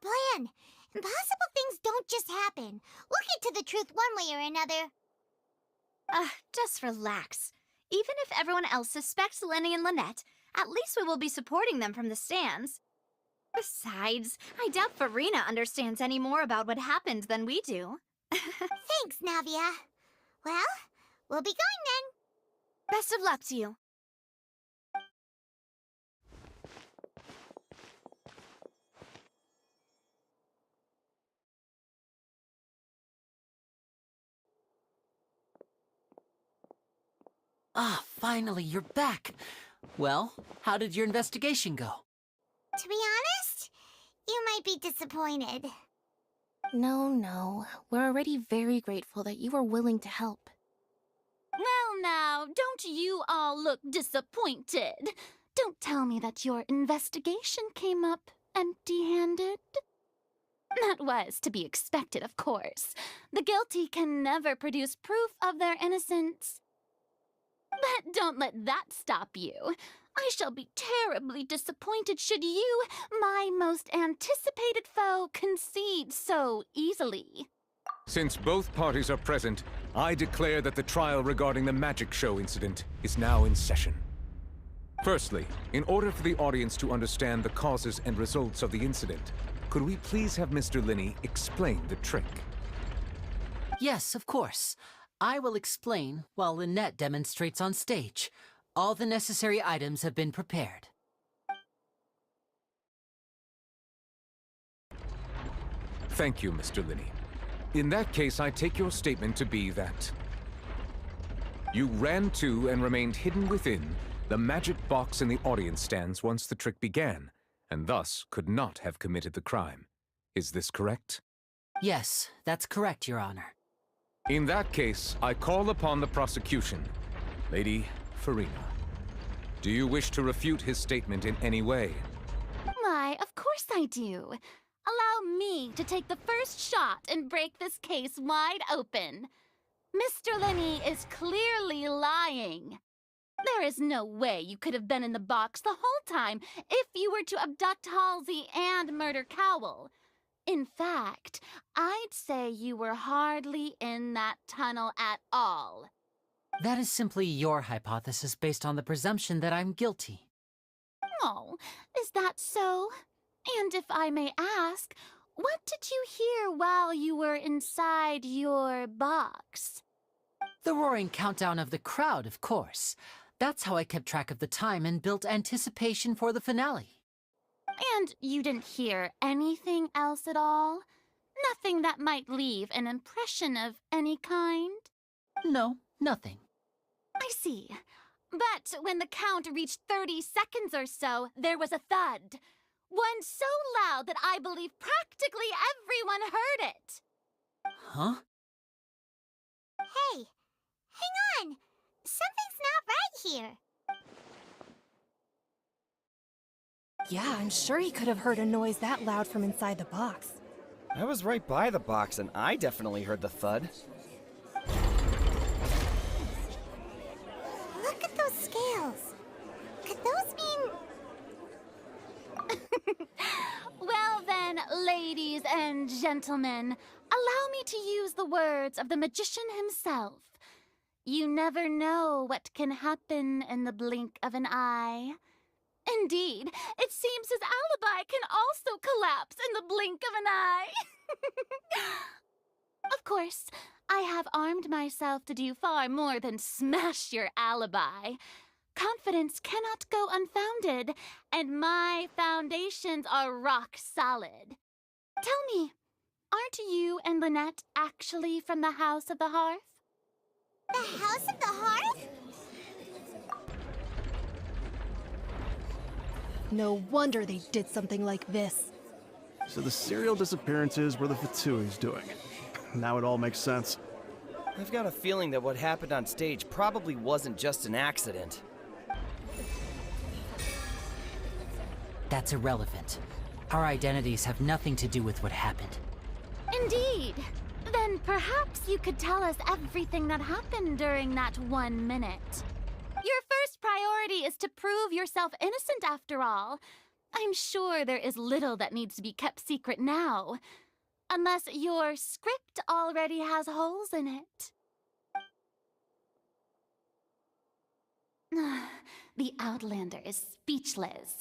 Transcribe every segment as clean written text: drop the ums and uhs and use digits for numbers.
plan. Impossible things don't just happen. We'll get to the truth one way or another. Just relax. Even if everyone else suspects Lenny and Lynette, at least we will be supporting them from the stands. Besides, I doubt Farina understands any more about what happened than we do. Thanks, Navia. Well, we'll be going then. Best of luck to you. Ah, finally, you're back. Well, how did your investigation go? To be honest, you might be disappointed. No. We're already very grateful that you were willing to help. Well now, don't you all look disappointed. Don't tell me that your investigation came up empty-handed. That was to be expected, of course. The guilty can never produce proof of their innocence. But don't let that stop you. I shall be terribly disappointed should you, my most anticipated foe, concede so easily. Since both parties are present, I declare that the trial regarding the magic show incident is now in session. Firstly, in order for the audience to understand the causes and results of the incident, could we please have Mr. Linney explain the trick? Yes, of course. I will explain while Lynette demonstrates on stage. All the necessary items have been prepared. Thank you, Mr. Linney. In that case, I take your statement to be that you ran to and remained hidden within the magic box in the audience stands once the trick began, and thus could not have committed the crime. Is this correct? Yes, that's correct, Your Honor. In that case, I call upon the prosecution. Lady Farina, do you wish to refute his statement in any way? Why, of course I do. Allow me to take the first shot and break this case wide open. Mr. Linney is clearly lying. There is no way you could have been in the box the whole time if you were to abduct Halsey and murder Cowell. In fact, I'd say you were hardly in that tunnel at all. That is simply your hypothesis based on the presumption that I'm guilty. Oh, is that so? And if I may ask, what did you hear while you were inside your box? The roaring countdown of the crowd, of course. That's how I kept track of the time and built anticipation for the finale. And you didn't hear anything else at all? Nothing that might leave an impression of any kind? No, nothing. I see. But when the count reached 30 seconds or so, there was a thud. One so loud that I believe practically everyone heard it. Huh? Hey, hang on. Something's not right here. Yeah, I'm sure he could have heard a noise that loud from inside the box. I was right by the box, and I definitely heard the thud. Look at those scales. Could those mean... Well then, ladies and gentlemen, allow me to use the words of the magician himself. You never know what can happen in the blink of an eye. Indeed, it seems his alibi can also collapse in the blink of an eye. Of course, I have armed myself to do far more than smash your alibi. Confidence cannot go unfounded, and my foundations are rock solid. Tell me, aren't you and Lynette actually from the House of the Hearth? The House of the Hearth? No wonder they did something like this. So the serial disappearances were the Fatui's doing. Now it all makes sense. I've got a feeling that what happened on stage probably wasn't just an accident. That's irrelevant. Our identities have nothing to do with what happened. Indeed. Then perhaps you could tell us everything that happened during that 1 minute. Your first priority is to prove yourself innocent, after all. I'm sure there is little that needs to be kept secret now. Unless your script already has holes in it. The Outlander is speechless.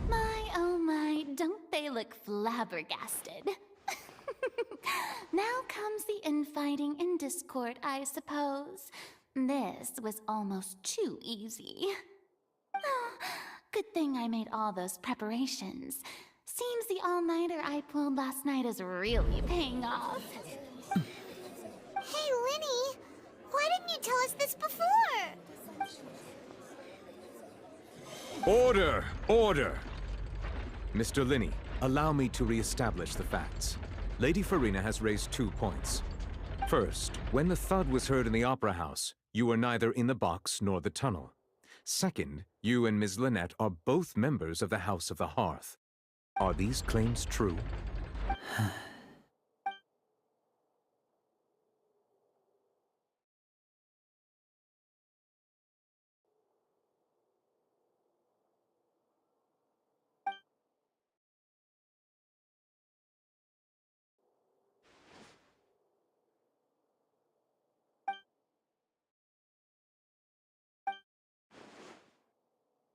My, oh my, don't they look flabbergasted? Now comes the infighting and discord, I suppose. This was almost too easy. Good thing I made all those preparations. Seems the all-nighter I pulled last night is really paying off. Hey, Linny, why didn't you tell us this before? Order! Order! Mr. Linney, allow me to re-establish the facts. Lady Farina has raised 2 points. First, when the thud was heard in the Opera House, you were neither in the box nor the tunnel. Second, you and Ms. Lynette are both members of the House of the Hearth. Are these claims true?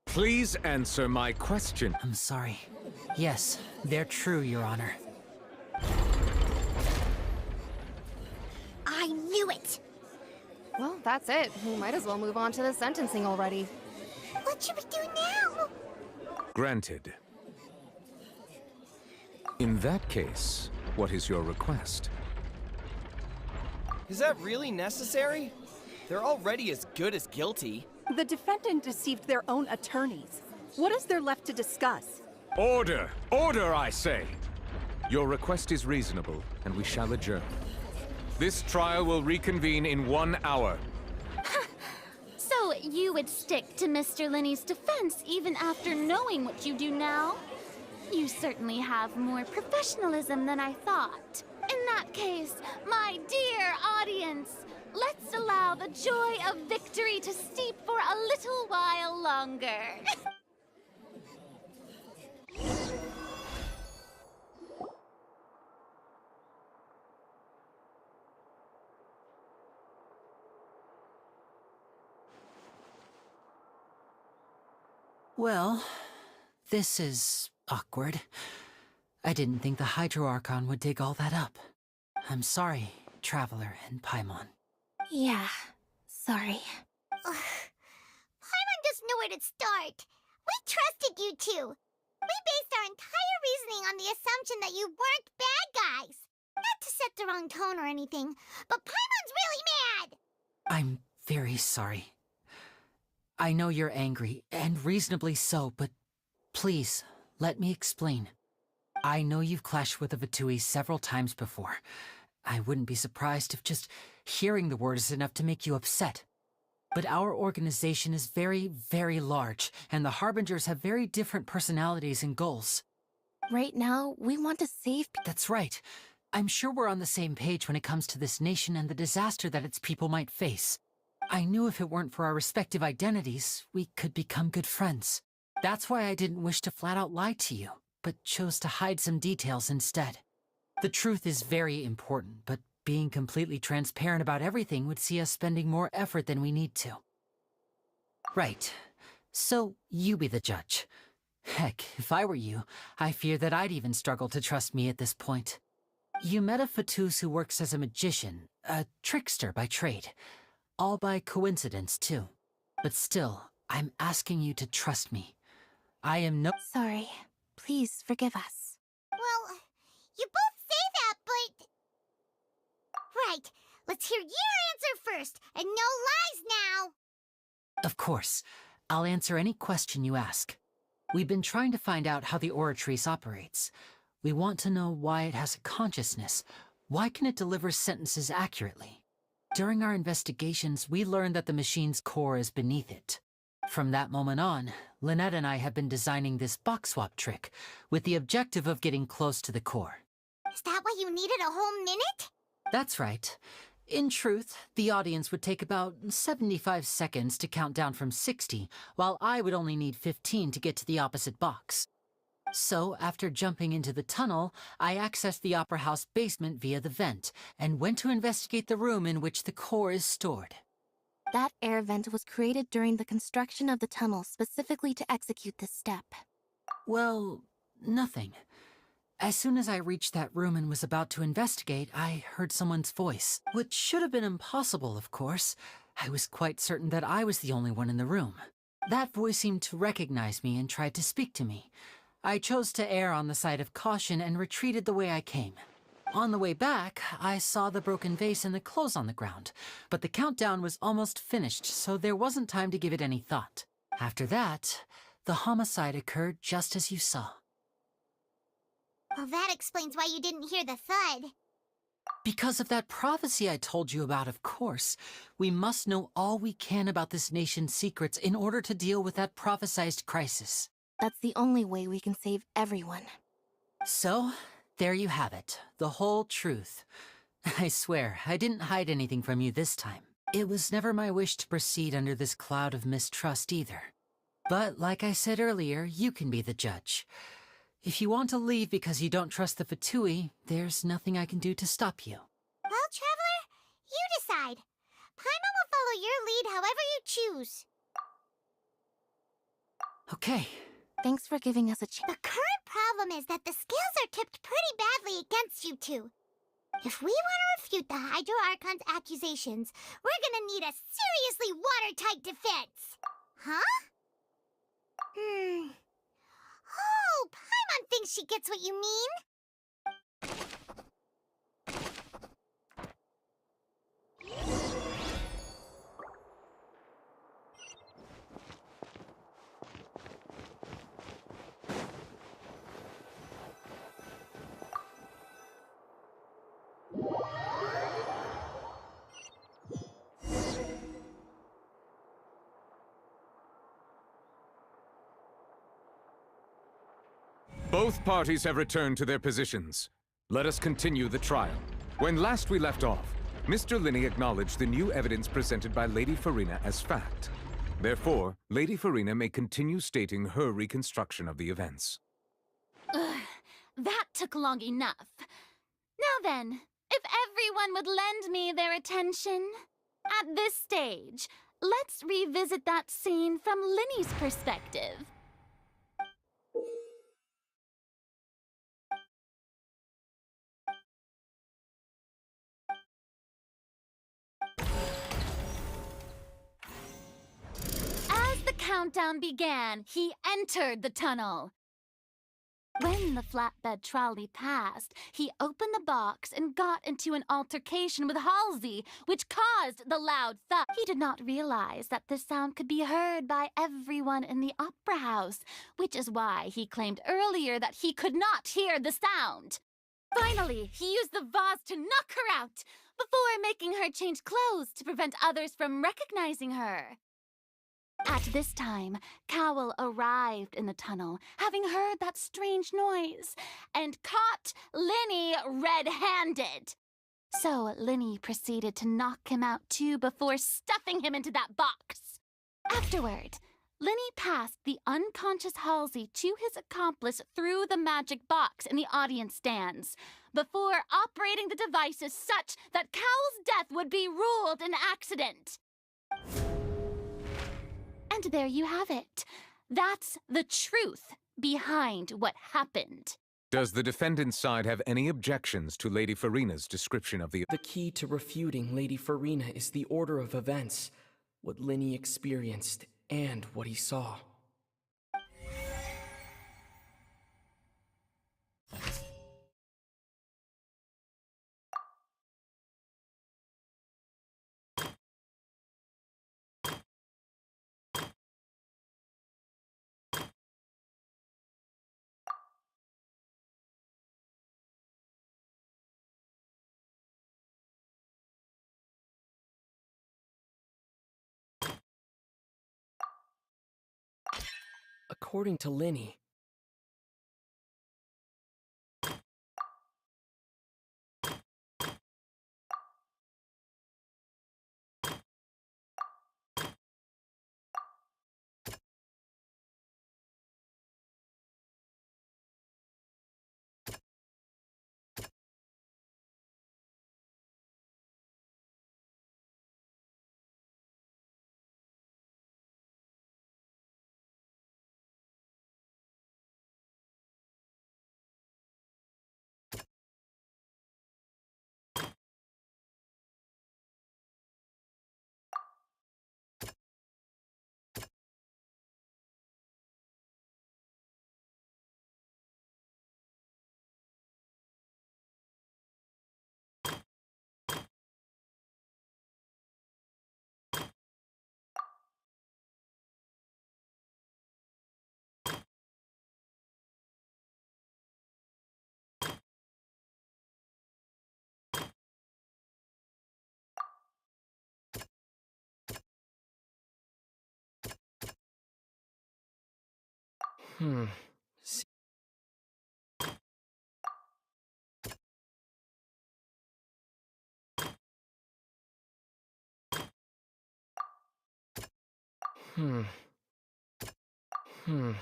Please answer my question. I'm sorry. Yes, they're true, Your Honor. I knew it! Well, that's it. We might as well move on to the sentencing already. What should we do now? Granted. In that case, what is your request? Is that really necessary? They're already as good as guilty. The defendant deceived their own attorneys. What is there left to discuss? Order! Order, I say! Your request is reasonable, and we shall adjourn. This trial will reconvene in 1 hour. So you would stick to Mr. Linney's defense even after knowing what you do now? You certainly have more professionalism than I thought. In that case, my dear audience, let's allow the joy of victory to steep for a little while longer. Well, this is awkward. I didn't think the Hydro Archon would dig all that up. I'm sorry, Traveler and Paimon. Yeah, sorry. Paimon doesn't know where to start. We trusted you two. We based our entire reasoning on the assumption that you weren't bad guys. Not to set the wrong tone or anything, but Paimon's really mad! I'm very sorry. I know you're angry, and reasonably so, but please, let me explain. I know you've clashed with the Vitui several times before. I wouldn't be surprised if just hearing the word is enough to make you upset. But our organization is very, very large, and the Harbingers have very different personalities and goals. Right now, we want to save That's right. I'm sure we're on the same page when it comes to this nation and the disaster that its people might face. I knew if it weren't for our respective identities, we could become good friends. That's why I didn't wish to flat out lie to you, but chose to hide some details instead. The truth is very important, but being completely transparent about everything would see us spending more effort than we need to. Right. So, you be the judge. Heck, if I were you, I fear that I'd even struggle to trust me at this point. You met a Fatus who works as a magician, a trickster by trade. All by coincidence, too. But still, I'm asking you to trust me. I am no- Sorry. Please forgive us. Well, you both say that, but... Right, let's hear your answer first, and no lies now! Of course. I'll answer any question you ask. We've been trying to find out how the Oratrice operates. We want to know why it has a consciousness. Why can it deliver sentences accurately? During our investigations, we learned that the machine's core is beneath it. From that moment on, Lynette and I have been designing this box swap trick, with the objective of getting close to the core. Is that why you needed a whole minute? That's right. In truth, the audience would take about 75 seconds to count down from 60, while I would only need 15 to get to the opposite box. So, after jumping into the tunnel, I accessed the Opera House basement via the vent, and went to investigate the room in which the core is stored. That air vent was created during the construction of the tunnel specifically to execute this step. Well, nothing. As soon as I reached that room and was about to investigate, I heard someone's voice, which should have been impossible, of course. I was quite certain that I was the only one in the room. That voice seemed to recognize me and tried to speak to me. I chose to err on the side of caution and retreated the way I came. On the way back, I saw the broken vase and the clothes on the ground, but the countdown was almost finished, so there wasn't time to give it any thought. After that, the homicide occurred just as you saw. Well, that explains why you didn't hear the thud. Because of that prophecy I told you about, of course. We must know all we can about this nation's secrets in order to deal with that prophesized crisis. That's the only way we can save everyone. So, there you have it. The whole truth. I swear, I didn't hide anything from you this time. It was never my wish to proceed under this cloud of mistrust either. But, like I said earlier, you can be the judge. If you want to leave because you don't trust the Fatui, there's nothing I can do to stop you. Well, Traveler, you decide. Paimon will follow your lead however you choose. Okay. Thanks for giving us a chance. The current problem is that the scales are tipped pretty badly against you two. If we want to refute the Hydro Archon's accusations, we're gonna need a seriously watertight defense. Huh? Oh, Paimon thinks she gets what you mean. Both parties have returned to their positions. Let us continue the trial. When last we left off, Mr. Linney acknowledged the new evidence presented by Lady Farina as fact. Therefore, Lady Farina may continue stating her reconstruction of the events. Ugh, that took long enough. Now then, if everyone would lend me their attention. At this stage, let's revisit that scene from Linney's perspective. As the countdown began, he entered the tunnel. When the flatbed trolley passed, he opened the box and got into an altercation with Halsey, which caused the loud thud. He did not realize that the sound could be heard by everyone in the opera house, which is why he claimed earlier that he could not hear the sound. Finally, he used the vase to knock her out, before making her change clothes to prevent others from recognizing her. At this time, Cowell arrived in the tunnel, having heard that strange noise, and caught Linney red-handed. So Linney proceeded to knock him out too before stuffing him into that box. Afterward, Linney passed the unconscious Halsey to his accomplice through the magic box in the audience stands, before operating the devices such that Cowell's death would be ruled an accident. And there you have it. That's the truth behind what happened. Does the defendant's side have any objections to Lady Farina's description of the... The key to refuting Lady Farina is the order of events, what Linney experienced and what he saw. According to Linney, Hmm. Se- Hmm. Hmm.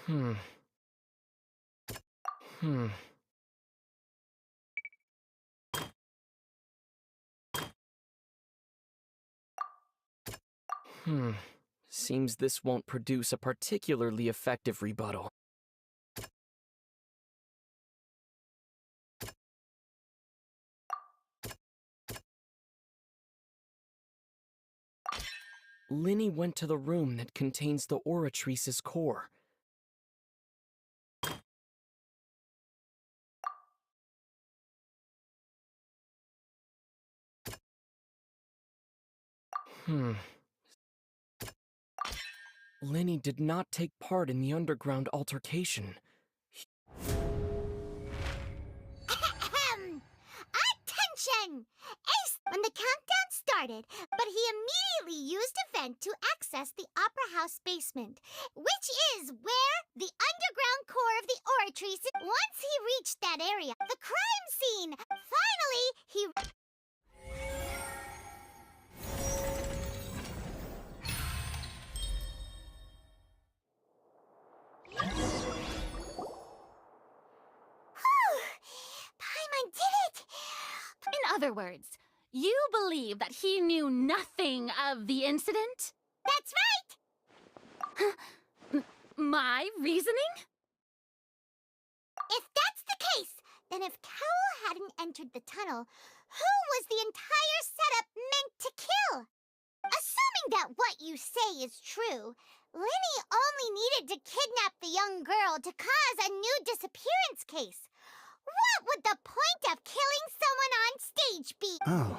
Hmm. Hmm. Hmm. Seems this won't produce a particularly effective rebuttal. Linny went to the room that contains the Oratrice's core. Hmm. Linny did not take part in the underground altercation. Attention! Ace when the countdown started, but he immediately used a vent to access the Opera House basement, which is where the underground core of the Oratrice is. Once he reached that area, the crime scene, finally, he... Whew! Paimon did it! In other words, you believe that he knew nothing of the incident? That's right! My reasoning? If that's the case, then if Cowell hadn't entered the tunnel, who was the entire setup meant to kill? Assuming that what you say is true, Linny only needed to kidnap the young girl to cause a new disappearance case. What would the point of killing someone on stage be? Oh,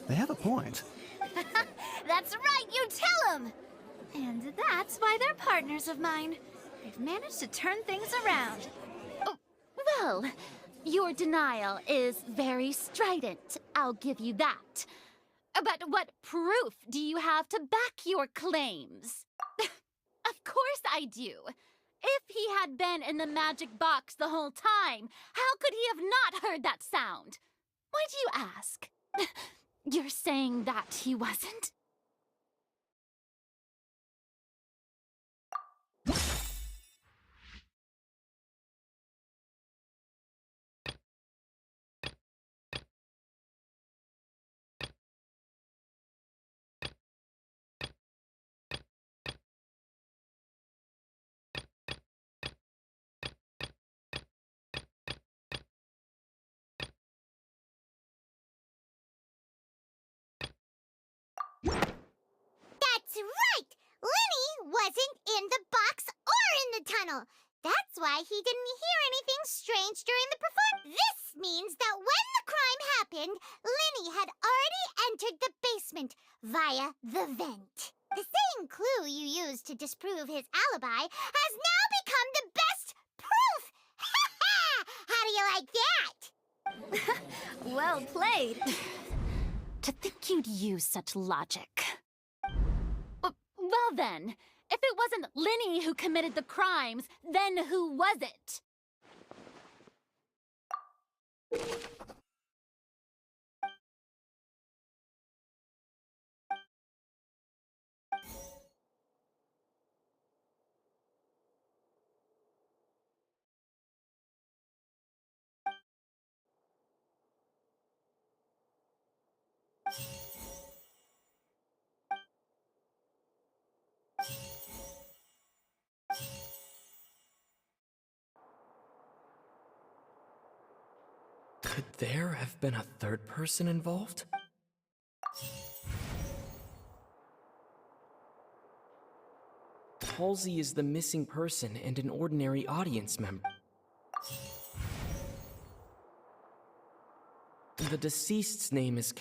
they have a point. That's right, you tell them! And that's why they're partners of mine. They've managed to turn things around. Oh, well, your denial is very strident, I'll give you that. But what proof do you have to back your claims? Of course I do. If he had been in the magic box the whole time, how could he have not heard that sound? Why do you ask? You're saying that he wasn't? That's right! Linny wasn't in the box or in the tunnel. That's why he didn't hear anything strange during the performance. This means that when the crime happened, Linny had already entered the basement via the vent. The same clue you used to disprove his alibi has now become the best proof! Ha ha! How do you like that? Well played. To think you'd use such logic. Well then, if it wasn't Linny who committed the crimes, then who was it? Could there have been a third person involved? Halsey is the missing person and an ordinary audience member. The deceased's name is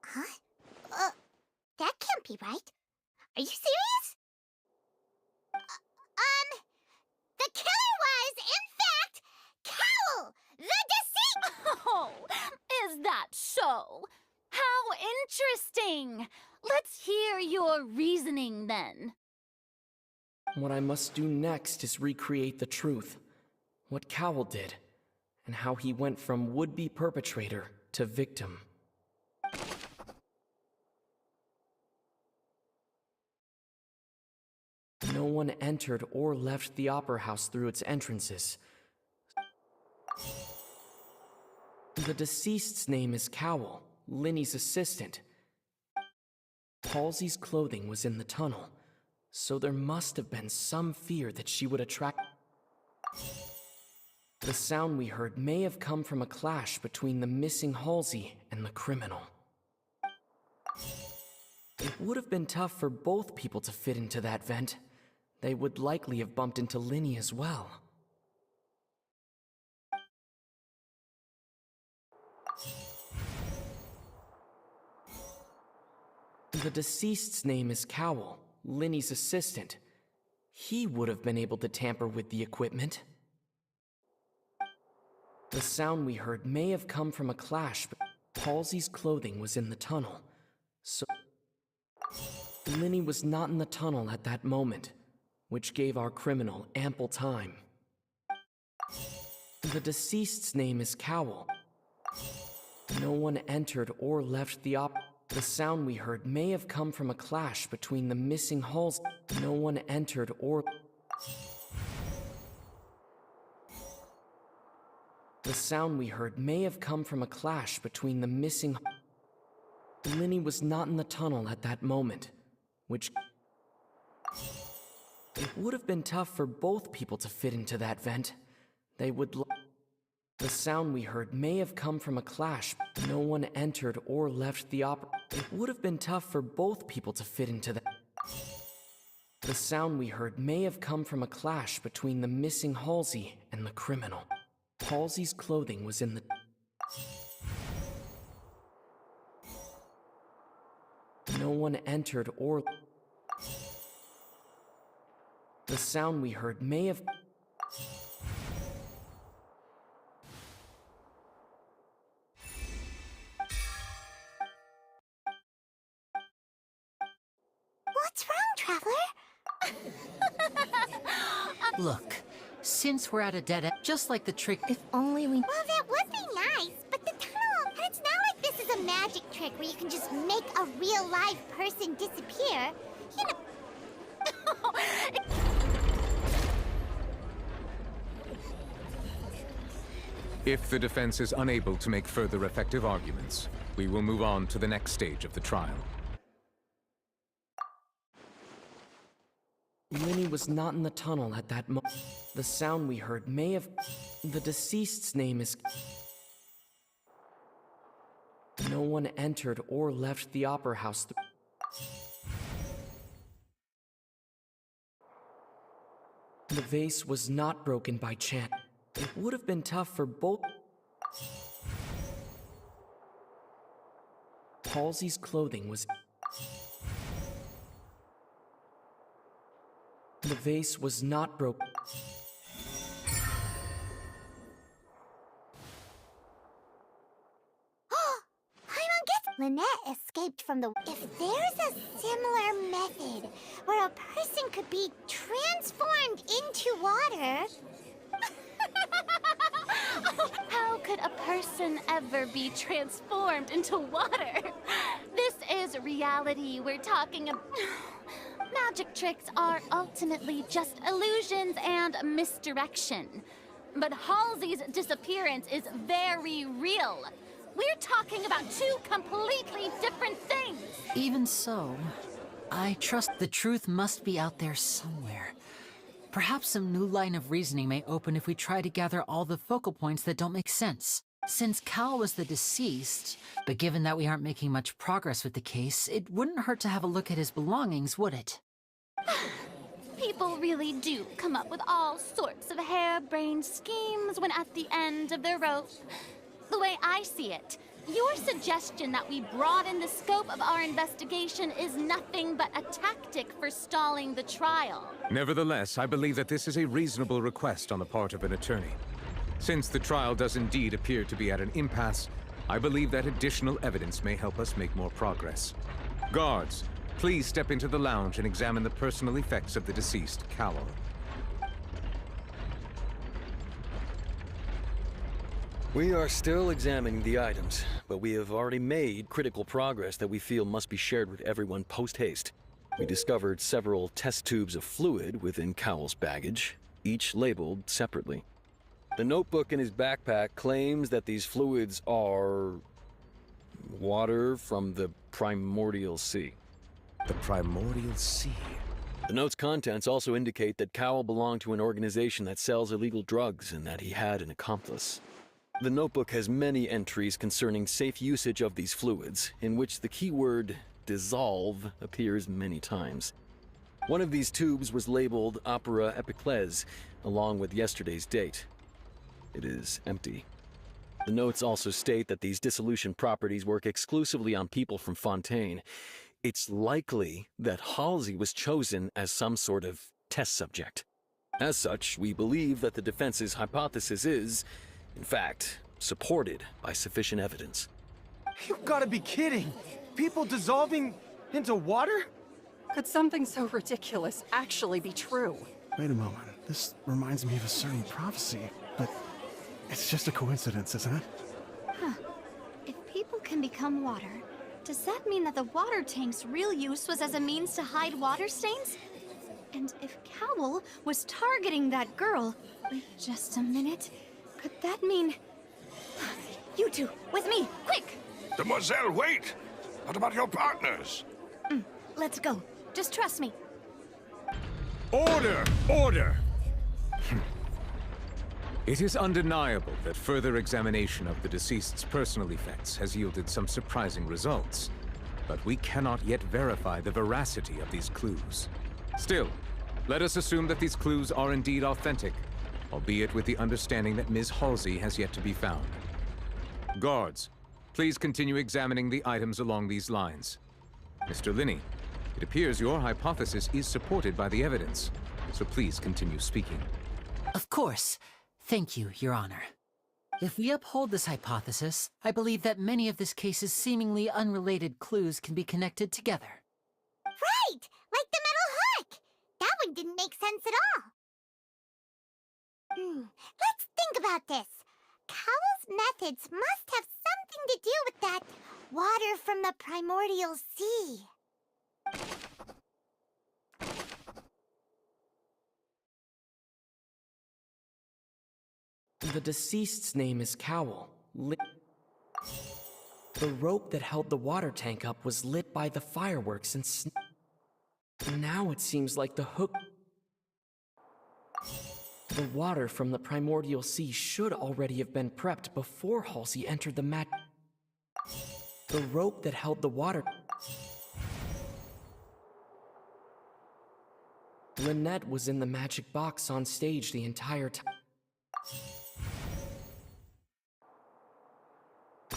Huh? That can't be right. Are you serious? The killer was, in fact, Cowell, the deceit! that so? How interesting! Let's hear your reasoning then. What I must do next is recreate the truth. What Cowell did, and how he went from would-be perpetrator to victim. No one entered or left the Opera House through its entrances. The deceased's name is Cowell, Linny's assistant. Halsey's clothing was in the tunnel, so there must have been some fear that she would attract. The sound we heard may have come from a clash between the missing Halsey and the criminal. It would have been tough for both people to fit into that vent. They would likely have bumped into Linny as well. The deceased's name is Cowell, Linny's assistant. He would have been able to tamper with the equipment. The sound we heard may have come from a clash, but Halsey's clothing was in the tunnel, so Linny was not in the tunnel at that moment, which gave our criminal ample time. The deceased's name is Cowell. No one entered or left the The sound we heard may have come from a clash between the missing Halsey. No one entered or... The sound we heard may have come from a clash between the missing... Linny was not in the tunnel at that moment, which... It would have been tough for both people to fit into that vent. They would... The sound we heard may have come from a clash. No one entered or left the It would have been tough for both people to fit into that. The sound we heard may have come from a clash between the missing Halsey and the criminal. Halsey's clothing was in the... No one entered or... The sound we heard may have... What's wrong, Traveler? Look, since we're at a dead end, just like the trick... If only we... Well, that would be nice, but the tunnel... It's not like this is a magic trick where you can just make a real live person disappear. You know... If the defense is unable to make further effective arguments, we will move on to the next stage of the trial. Linny was not in the tunnel at that moment. The sound we heard may have... The deceased's name is... No one entered or left the Opera House. The vase was not broken by chance. It would have been tough for both... Halsey's clothing was... The vase was not broken. Lynette escaped from the... If there's a similar method where a person could be transformed into water... How could a person ever be transformed into water? This is reality we're talking about. Magic tricks are ultimately just illusions and misdirection. But Halsey's disappearance is very real. We're talking about two completely different things. Even so, I trust the truth must be out there somewhere. Perhaps some new line of reasoning may open if we try to gather all the focal points that don't make sense. Since Cal was the deceased, but given that we aren't making much progress with the case, it wouldn't hurt to have a look at his belongings, would it? People really do come up with all sorts of harebrained schemes when at the end of their rope. The way I see it, your suggestion that we broaden the scope of our investigation is nothing but a tactic for stalling the trial. Nevertheless, I believe that this is a reasonable request on the part of an attorney. Since the trial does indeed appear to be at an impasse, I believe that additional evidence may help us make more progress. Guards, please step into the lounge and examine the personal effects of the deceased, Cowell. We are still examining the items, but we have already made critical progress that we feel must be shared with everyone post-haste. We discovered several test tubes of fluid within Cowell's baggage, each labeled separately. The notebook in his backpack claims that these fluids are water from the primordial sea. The primordial sea? The note's contents also indicate that Cowell belonged to an organization that sells illegal drugs and that he had an accomplice. The notebook has many entries concerning safe usage of these fluids, in which the keyword dissolve appears many times. One of these tubes was labeled Opera Epiclese, along with yesterday's date. It is empty. The notes also state that these dissolution properties work exclusively on people from Fontaine. It's likely that Halsey was chosen as some sort of test subject. As such, we believe that the defense's hypothesis is, in fact, supported by sufficient evidence. You've got to be kidding! People dissolving into water? Could something so ridiculous actually be true? Wait a moment. This reminds me of a certain prophecy, but it's just a coincidence, isn't it? Huh. If people can become water, does that mean that the water tank's real use was as a means to hide water stains? And if Cowell was targeting that girl... Wait just a minute. Could that mean... You two, with me, quick! Demoiselle, wait! What about your partners? Let's go. Just trust me. Order! Order! It is undeniable that further examination of the deceased's personal effects has yielded some surprising results, but we cannot yet verify the veracity of these clues. Still, let us assume that these clues are indeed authentic, albeit with the understanding that Ms. Halsey has yet to be found. Guards, please continue examining the items along these lines. Mr. Linney, it appears your hypothesis is supported by the evidence, so please continue speaking. Of course. Thank you, Your Honor. If we uphold this hypothesis, I believe that many of this case's seemingly unrelated clues can be connected together. Right! Like the metal hook! That one didn't make sense at all. Let's think about this. Cowell's methods must have something to do with that water from the primordial sea. The deceased's name is Cowell. The rope that held the water tank up was lit by the fireworks and now it seems like the hook... The water from the primordial sea should already have been prepped before Halsey entered the The rope that held the water... Lynette was in the magic box on stage the entire time.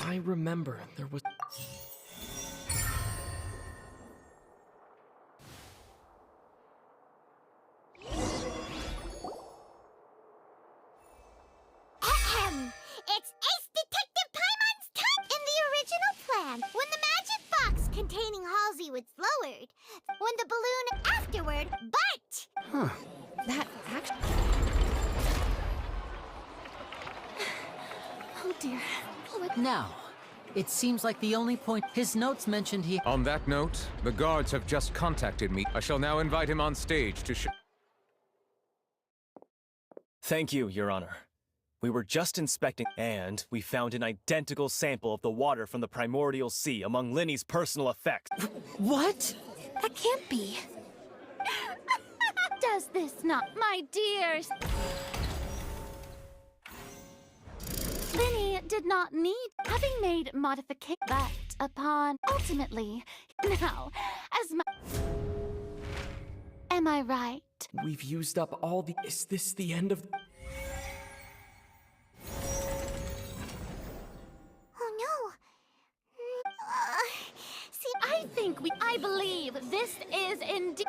I remember there was... It's Ace Detective Paimon's turn! In the original plan, when the magic box containing Halsey was lowered, when the balloon afterward, but... Huh. That actually... Oh dear. Now, it seems like the only point his notes mentioned he... On that note, the guards have just contacted me. I shall now invite him on stage to show... Thank you, Your Honor. We were just inspecting, and we found an identical sample of the water from the primordial sea among Linny's personal effects. What? That can't be. Does this not, my dears? Linny did not need, having made modification, but upon ultimately, now, as my... Am I right? We've used up all the... Is this the end of... I believe this is indeed...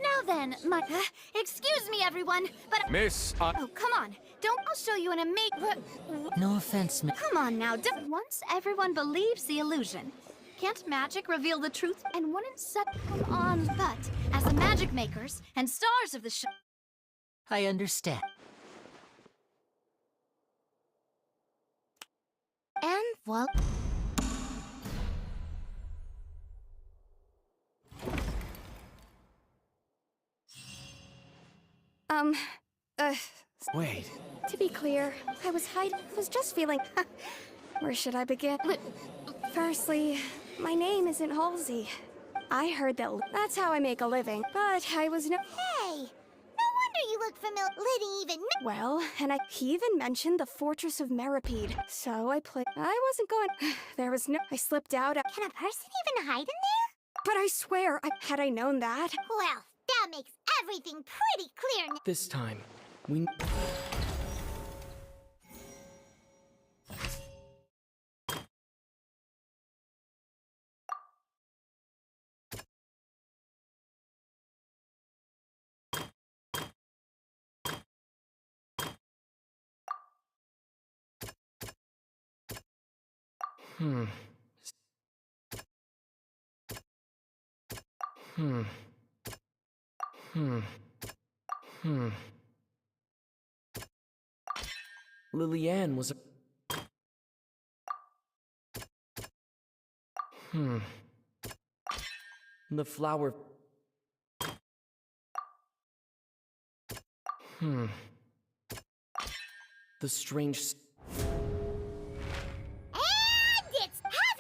Now then, my... excuse me, everyone, but... Miss, Oh, come on. I'll show you an amazing... No offense, Come on now, once everyone believes the illusion, can't magic reveal the truth? And wouldn't set them on? But, as the magic makers and stars of the show... I understand. And, well... Wait. To be clear, I was just feeling... Where should I begin? Firstly, my name isn't Halsey. I heard that that's how I make a living, but I was no... Hey! No wonder you look familiar. Liddy even... Well, and he even mentioned the Fortress of Meripede. So I wasn't going... There was no... I slipped out... Can a person even hide in there? But I swear, had I known that... Well, that makes everything pretty clear now. This time, we... Lillian was a... The flower... The strange...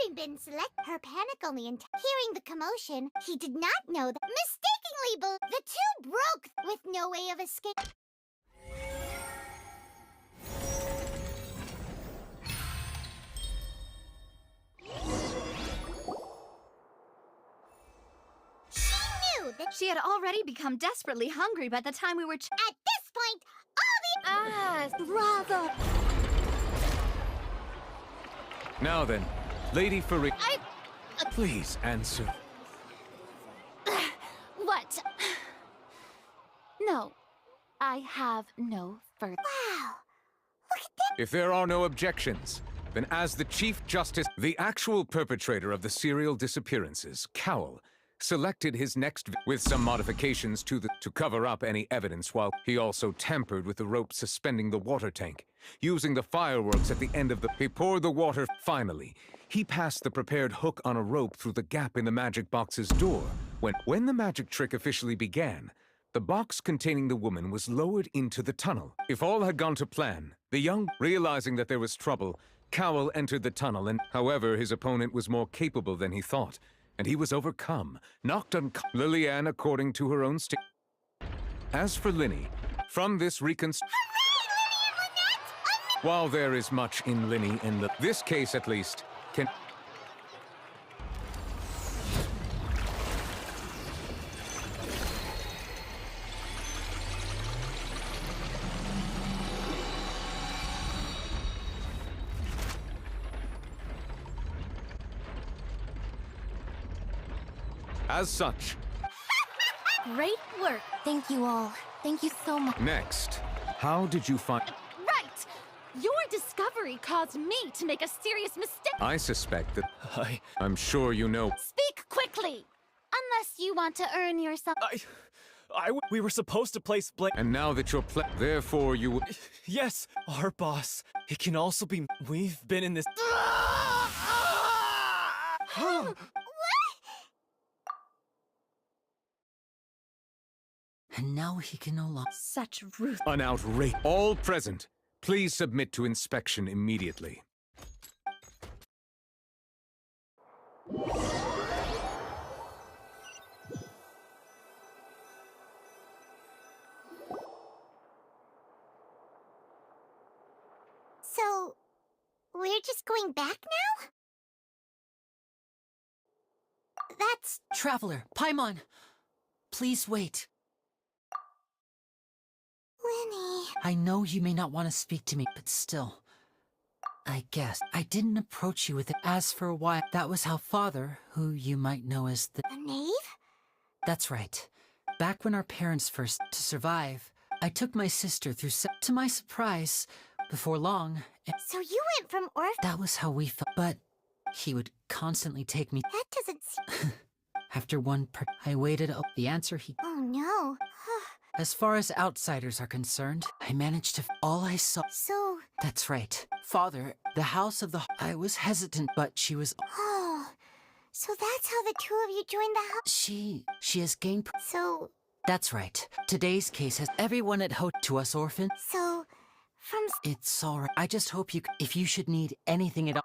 Having been her panic only in hearing the commotion, he did not know that mistakenly the two broke with no way of escape. She knew that She had already become desperately hungry by the time we were... at this point, all the... bravo! now then, Lady Farid. Please answer. What? No, I have no further... Wow! Look at that! If there are no objections, then as the Chief Justice, the actual perpetrator of the serial disappearances, Cowell, selected his next with some modifications to cover up any evidence, while he also tampered with the rope suspending the water tank. Using the fireworks at the end of he poured the water. Finally, he passed the prepared hook on a rope through the gap in the magic box's door. When the magic trick officially began, the box containing the woman was lowered into the tunnel. If all had gone to plan, realizing that there was trouble, Cowell entered the tunnel, and however, his opponent was more capable than he thought, and he was overcome, knocked unconscious. Lillian, according to her own statement. As for Linny, from this while there is much in Linny in this case at least, can... As such... Great work. Thank you all. Thank you so much. Next, how did you find... Right! Your discovery caused me to make a serious mistake. I suspect that... I'm sure you know... Speak quickly! Unless you want to earn yourself... We were supposed to place blame... And now that you're therefore you... Yes, our boss. It can also be... We've been in this... And now he can no longer... Such ruth... An outrage. All present, please submit to inspection immediately. So, we're just going back now? That's... Traveler, Paimon! Please wait. Winnie... I know you may not want to speak to me, but still... I guess I didn't approach you with it. As for why, that was how Father, who you might know as the... A knave? That's right. Back when our parents first to survive, I took my sister through to my surprise, before long, So you went from orphan. that was how we felt. But he would constantly take me. That doesn't seem. After I waited. The answer he. Oh no. As far as outsiders are concerned, I managed to. All I saw. So. That's right. Father, the house of the. I was hesitant, but she was. Oh. So that's how the two of you joined the house. She has gained. So. That's right. Today's case has everyone at to us orphan. So. From. It's alright. I just hope if you should need anything at all.